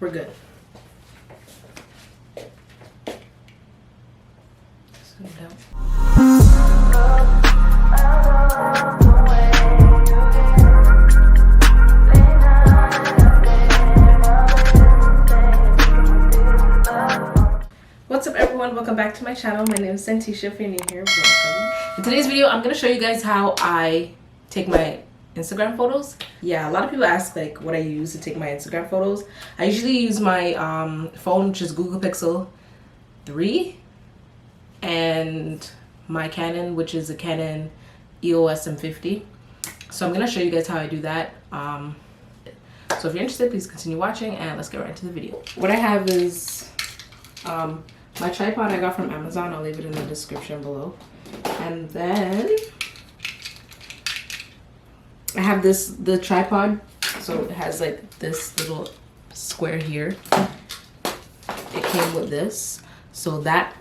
we're good. Just down. What's up everyone, welcome back to my channel. My name is Santisha. If you're new here, welcome. In today's video, I'm going to show you guys how I take my Instagram photos. Yeah, a lot of people ask like what I use to take my Instagram photos. I usually use my phone, which is Google Pixel 3, and my Canon, which is a Canon EOS M50. So I'm going to show you guys how I do that. So if you're interested, please continue watching and let's get right into the video. What I have is my tripod I got from Amazon. I'll leave it in the description below. And then I have the tripod. So it has like this little square here. It came with this. So that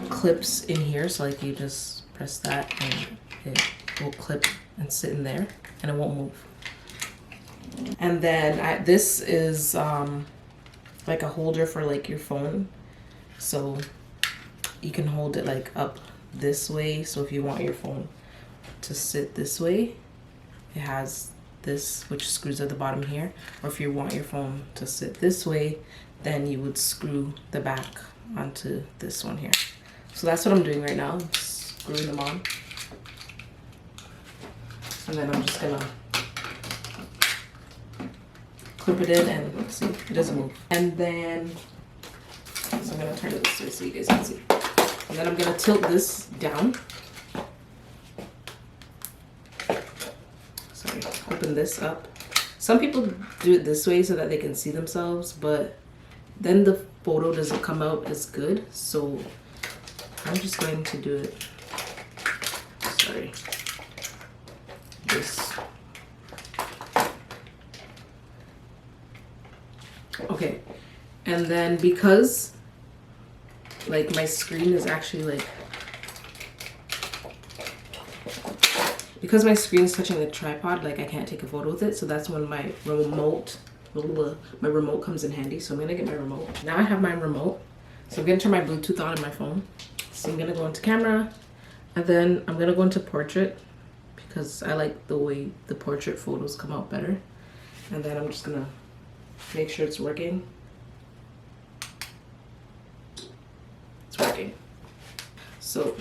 clips in here. So like you just press that and it will clip and sit in there and it won't move. And then this is like a holder for like your phone. So you can hold it like up this way. So if you want your phone to sit this way, it has this, which screws at the bottom here. Or if you want your phone to sit this way, then you would screw the back onto this one here. So that's what I'm doing right now, screwing them on. And then I'm just gonna clip it in and see, it doesn't move. And then, so I'm gonna turn it this way so you guys can see. And then I'm gonna tilt this down. Sorry, open this up. Some people do it this way so that they can see themselves, but then the photo doesn't come out as good. So I'm just going to do it, sorry, this. Okay, and then because like my screen is actually like, because my screen is touching the tripod, like I can't take a photo with it. So that's when my remote comes in handy. So I'm gonna get my remote. Now I have my remote. So I'm gonna turn my Bluetooth on in my phone. So I'm gonna go into camera and then I'm gonna go into portrait because I like the way the portrait photos come out better. And then I'm just gonna make sure it's working. It's working. So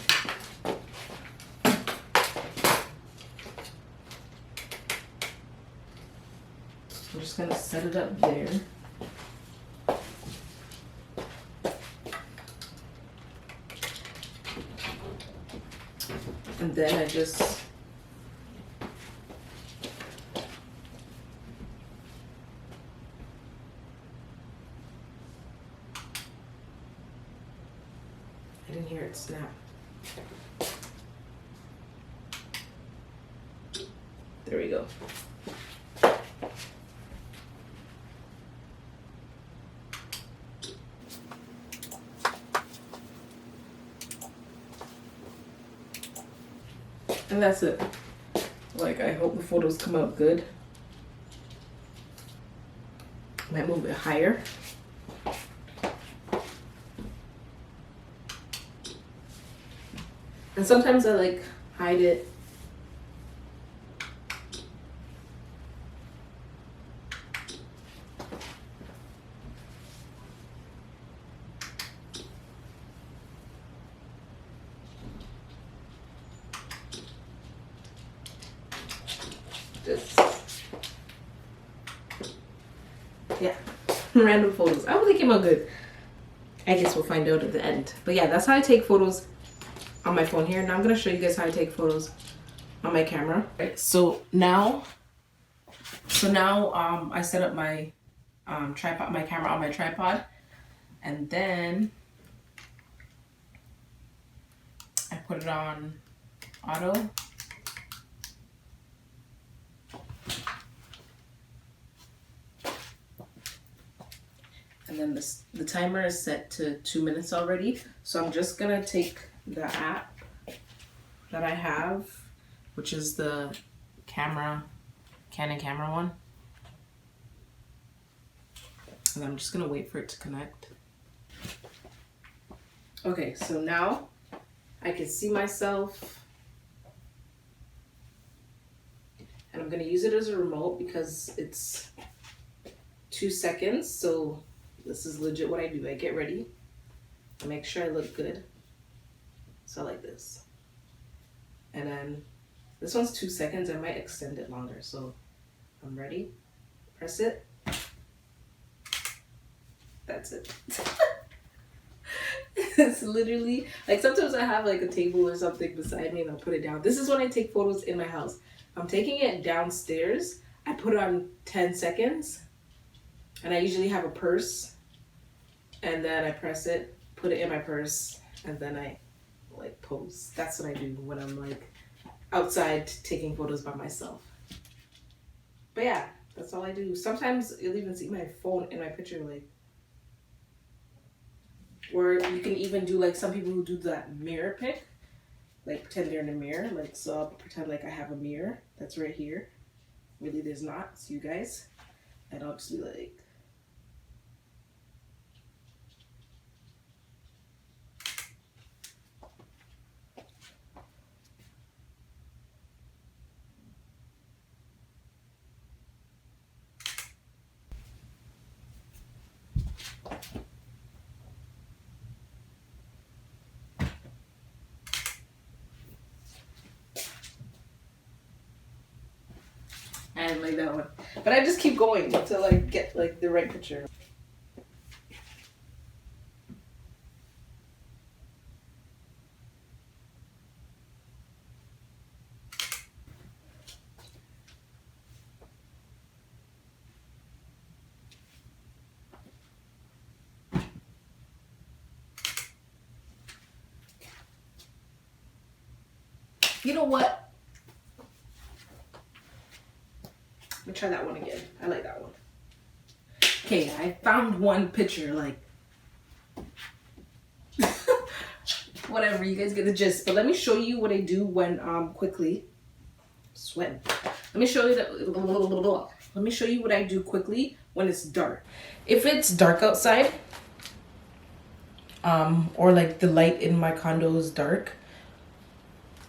I'm just gonna set it up there. And then I just I didn't hear it snap. There we go. And that's it. Like, I hope the photos come out good. Might move it higher. And sometimes I like hide it. Just, yeah, random photos. I hope they came out good. I guess we'll find out at the end. But yeah, that's how I take photos on my phone here. Now I'm gonna show you guys how I take photos on my camera. Right, so now I set up my tripod, my camera on my tripod, and then I put it on auto. And then the timer is set to 2 minutes already. So I'm just gonna take the app that I have, which is the Canon camera one. and I'm just gonna wait for it to connect. Okay, so now I can see myself, and I'm gonna use it as a remote because it's 2 seconds. So this is legit what I do. I get ready, I make sure I look good. So like this, and then this one's 2 seconds. I might extend it longer. So I'm ready. Press it. That's it. It's literally like, sometimes I have like a table or something beside me and I'll put it down. This is when I take photos in my house. I'm taking it downstairs. I put it on 10 seconds, and I usually have a purse, and then I press it, put it in my purse, and then I like pose. That's what I do when I'm like outside taking photos by myself. But yeah, that's all I do. Sometimes you'll even see my phone in my picture, like, or you can even do like some people who do that mirror pic, like pretend they're in a mirror. Like, so I'll pretend like I have a mirror that's right here. Really, there's not. It's you guys, and I'll just be like. I didn't like that one. But I just keep going until I get like the right picture. You know what? Let me try that one again. I like that one. Okay, I found one picture, like whatever, you guys get the gist. But let me show you what I do when quickly sweating. Let me show you that. Let me show you what I do quickly when it's dark. If it's dark outside, or like the light in my condo is dark,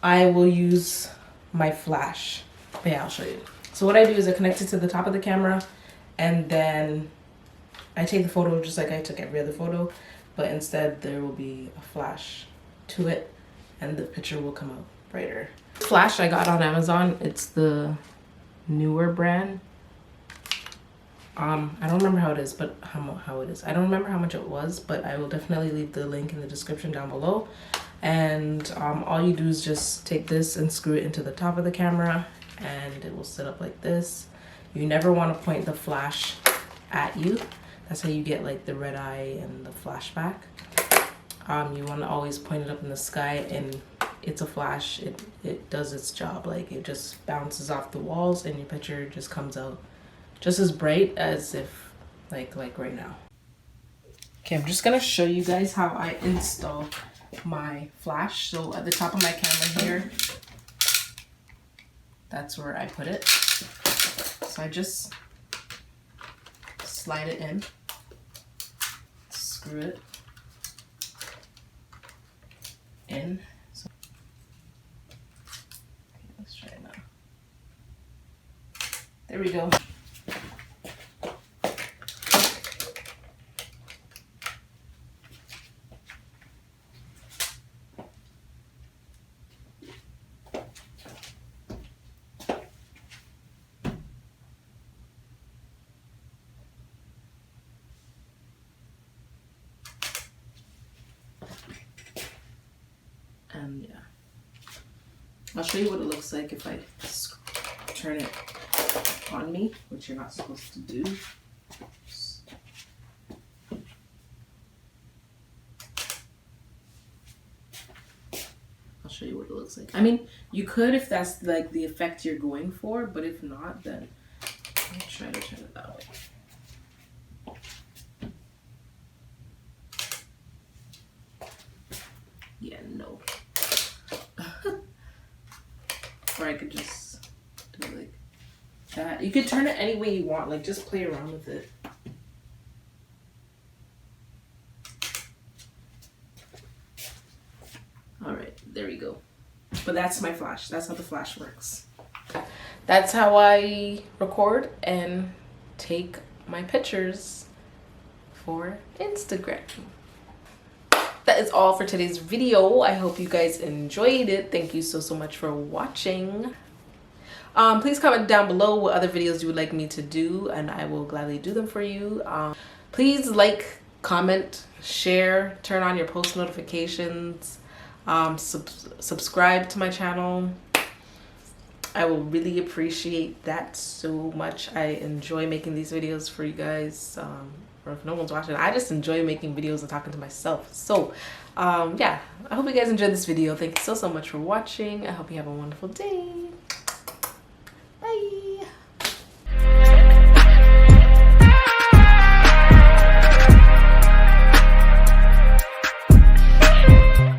I will use my flash. But yeah, I'll show you. So what I do is I connect it to the top of the camera, and then I take the photo just like I took every other photo, but instead there will be a flash to it, and the picture will come out brighter. Flash I got on Amazon. It's the newer brand. I don't remember how it is, but how it is. I don't remember how much it was, but I will definitely leave the link in the description down below. And all you do is just take this and screw it into the top of the camera, and it will sit up like this. You never want to point the flash at you. That's how you get like the red eye and the flashback. You want to always point it up in the sky, and it's a flash. It does its job. Like, it just bounces off the walls and your picture just comes out just as bright as if like right now. Okay, I'm just gonna show you guys how I install my flash. So at the top of my camera here, that's where I put it. So I just slide it in, screw it in. So, okay, let's try it now. There we go. And yeah, I'll show you what it looks like if I turn it on me, which you're not supposed to do. I'll show you what it looks like. I mean, you could if that's like the effect you're going for, but if not, then I'll try to turn it that way. Yeah, no. Or I could just do it like that. You could turn it any way you want, like just play around with it. There we go. But that's my flash. That's how the flash works. That's how I record and take my pictures for Instagram. That is all for today's video. I hope you guys enjoyed it. Thank you so much for watching. Please comment down below what other videos you would like me to do, and I will gladly do them for you. Please like, comment, share, turn on your post notifications, subscribe to my channel. I will really appreciate that so much. I enjoy making these videos for you guys. Or if no one's watching, I just enjoy making videos and talking to myself. So yeah, I hope you guys enjoyed this video. Thank you so much for watching. I hope you have a wonderful day.